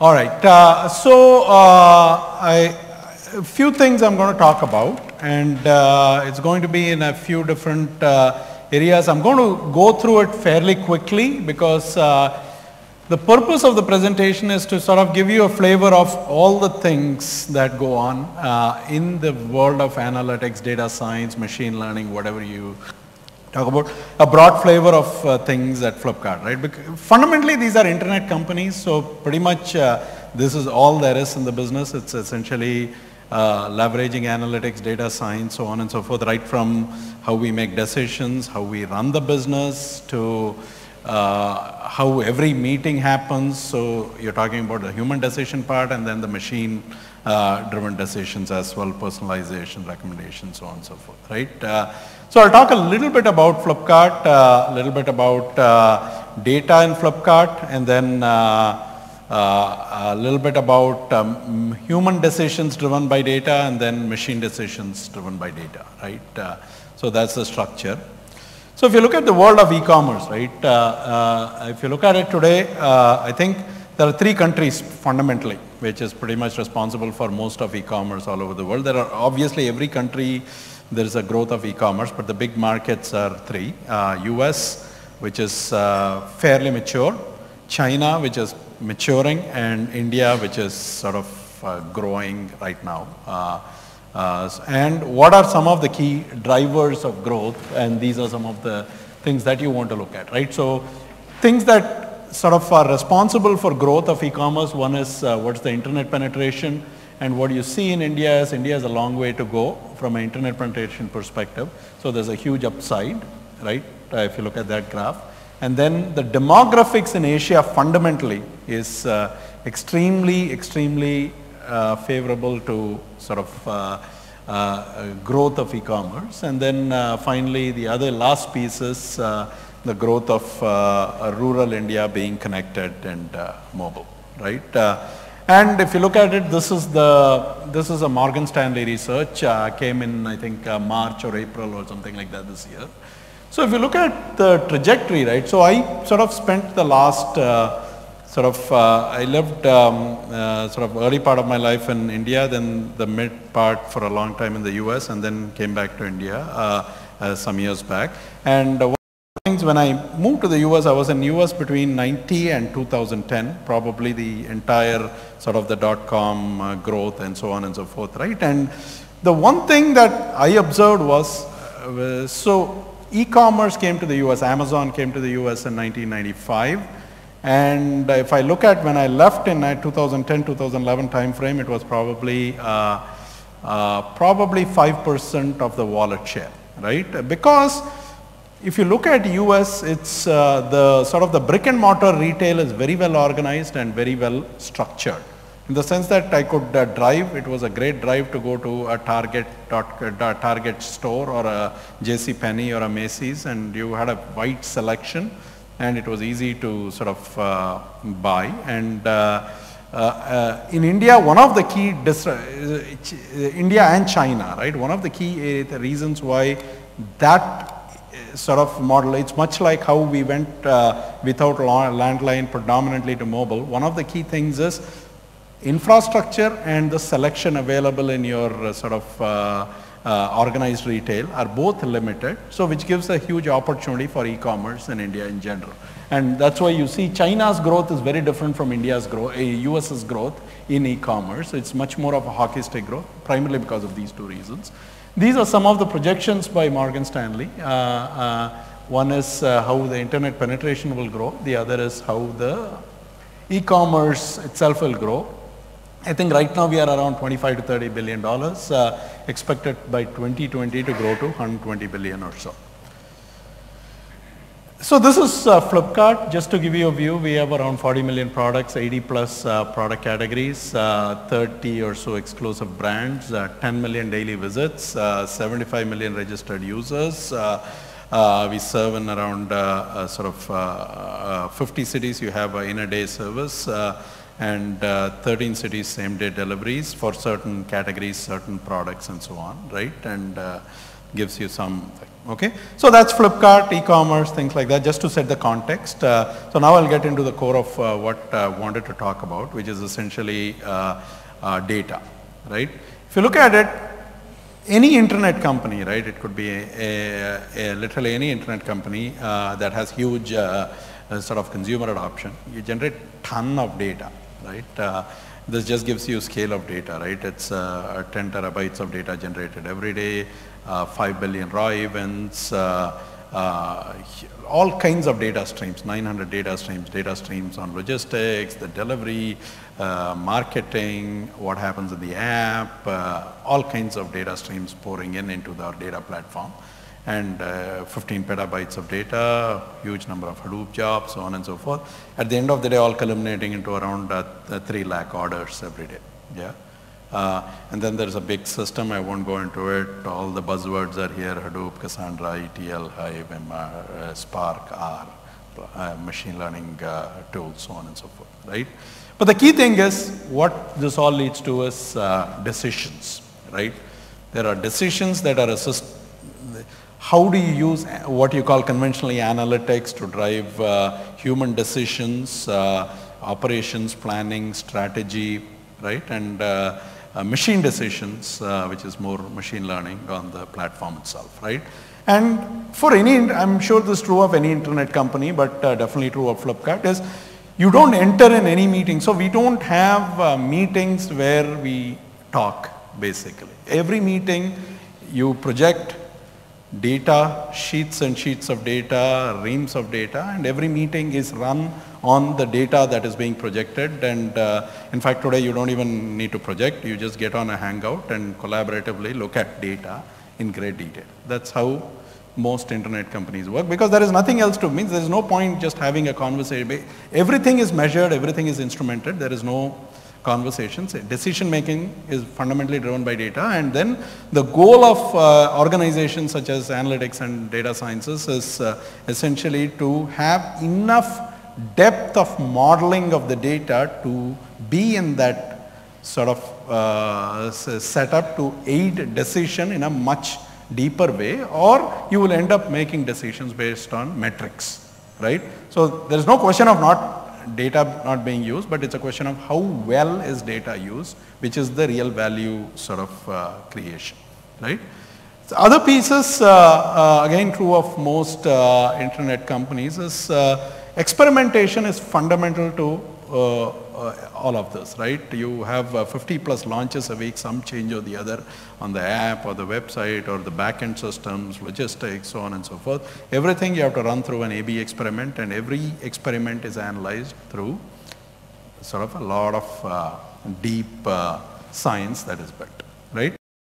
All right. A few things I'm going to talk about, and it's going to be in a few different areas. I'm going to go through it fairly quickly because the purpose of the presentation is to sort of give you a flavor of all the things that go on in the world of analytics, data science, machine learning, whatever you talk about, a broad flavor of things at Flipkart, right? Because fundamentally, these are internet companies, so pretty much this is all there is in the business. It's essentially leveraging analytics, data science, so on and so forth, right from how we make decisions, how we run the business, to how every meeting happens. So you're talking about the human decision part and then the machine driven decisions as well, personalization, recommendations, so on and so forth, right? So I'll talk a little bit about Flipkart, a little bit about data in Flipkart, and then a little bit about human decisions driven by data, and then machine decisions driven by data, right? So that's the structure. So if you look at the world of e-commerce, right, if you look at it today, I think there are 3 countries fundamentally, which is pretty much responsible for most of e-commerce all over the world. There are obviously every country, there is a growth of e-commerce, but the big markets are 3. US, which is fairly mature, China, which is maturing, and India, which is sort of growing right now. And what are some of the key drivers of growth? And these are some of the things that you want to look at, right? So things that sort of are responsible for growth of e-commerce. One is what's the internet penetration, and what you see in India has a long way to go from an internet penetration perspective. So there's a huge upside, right? If you look at that graph. And then the demographics in Asia fundamentally is extremely favorable to sort of growth of e-commerce. And then finally, the other last piece is the growth of rural India being connected and mobile, right? And if you look at it, this is a Morgan Stanley research, came in I think March or April or something like that this year. So if you look at the trajectory, right? So I sort of spent the last I lived sort of early part of my life in India, then the mid part for a long time in the US, and then came back to India some years back. And one of the things when I moved to the US, I was in US between 90 and 2010, probably the entire sort of the .com growth and so on and so forth, right? And the one thing that I observed was, so e-commerce came to the US, Amazon came to the US in 1995. And if I look at when I left in 2010-2011 timeframe, it was probably 5% of the wallet share, right? Because if you look at US, it's the sort of the brick and mortar retail is very well organized and very well structured. In the sense that I could drive, it was a great drive to go to a Target store or a JCPenney or a Macy's, and you had a wide selection. And it was easy to sort of buy. And in India, one of the key, India and China, right? One of the key reasons why that sort of model, it's much like how we went without landline predominantly to mobile. One of the key things is infrastructure and the selection available in your sort of organized retail are both limited, so which gives a huge opportunity for e-commerce in India in general. And that's why you see China's growth is very different from India's growth, US's growth in e-commerce. It's much more of a hockey stick growth, primarily because of these 2 reasons. These are some of the projections by Morgan Stanley. One is how the internet penetration will grow. The other is how the e-commerce itself will grow. I think right now we are around $25 to $30 billion, expected by 2020 to grow to $120 billion or so. So this is Flipkart. Just to give you a view, we have around 40 million products, 80 plus product categories, 30 or so exclusive brands, 10 million daily visits, 75 million registered users. We serve in around sort of 50 cities. You have in a day service. And 13 cities same day deliveries for certain categories, certain products and so on, right? And gives you some, okay. So that's Flipkart, e-commerce, things like that, just to set the context. So now I'll get into the core of what I wanted to talk about, which is essentially data, right? If you look at it, any internet company, right, it could be literally any internet company that has huge sort of consumer adoption, you generate ton of data, right? This just gives you scale of data, right? It's 10 terabytes of data generated every day, 5 billion raw events, all kinds of data streams, 900 data streams on logistics, the delivery, marketing, what happens in the app, all kinds of data streams pouring into our data platform. And 15 petabytes of data, huge number of Hadoop jobs, so on and so forth. At the end of the day, all culminating into around 3 lakh orders every day. Yeah. And then there's a big system, I won't go into it. All the buzzwords are here: Hadoop, Cassandra, ETL, Hive, MR, Spark, R, machine learning tools, so on and so forth, right? But the key thing is, what this all leads to is decisions, right? There are decisions that are how do you use what you call conventionally analytics to drive human decisions, operations, planning, strategy, right? And machine decisions, which is more machine learning on the platform itself, right? And for any, I'm sure this is true of any internet company, but definitely true of Flipkart, is you don't enter in any meeting. So we don't have meetings where we talk, basically. Every meeting you project data, sheets and sheets of data, reams of data, and every meeting is run on the data that is being projected. And in fact, today you don't even need to project, you just get on a hangout and collaboratively look at data in great detail. That's how most internet companies work, because there is nothing else to mean. There is no point just having a conversation. Everything is measured, everything is instrumented, there is no conversations. Decision making is fundamentally driven by data, and then the goal of organizations such as analytics and data sciences is essentially to have enough depth of modeling of the data to be in that sort of setup to aid decision in a much deeper way, or you will end up making decisions based on metrics, right? So there is no question of data not being used, but it's a question of how well is data used, which is the real value sort of creation, right? So other pieces, again true of most internet companies, is experimentation is fundamental to all of this, right? You have 50 plus launches a week, some change or the other on the app or the website or the backend systems, logistics, so on and so forth. Everything you have to run through an A/B experiment, and every experiment is analyzed through sort of a lot of deep science that is built, right?